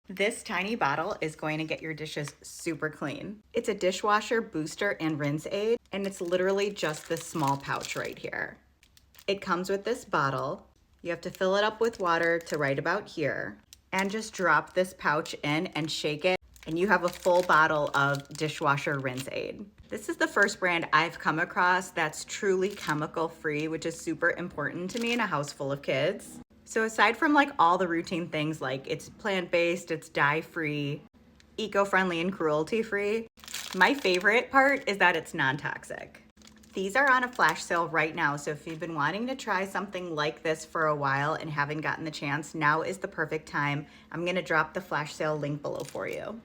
This tiny bottle is going to get your dishes super clean. It's a dishwasher booster and rinse aid, and it's literally just this small pouch right here. It comes with this bottle. You have to fill it up with water to right about here, and just drop this pouch in and shake it, and you have a full bottle of dishwasher rinse aid. This is the first brand I've come across that's truly chemical free, which is super important to me in a house full of kids. So aside from like all the routine things like it's plant-based, it's dye-free, eco-friendly and cruelty-free, my favorite part is that it's non-toxic. These are on a flash sale right now, so if you've been wanting to try something like this for a while and haven't gotten the chance, now is the perfect time. I'm gonna drop the flash sale link below for you.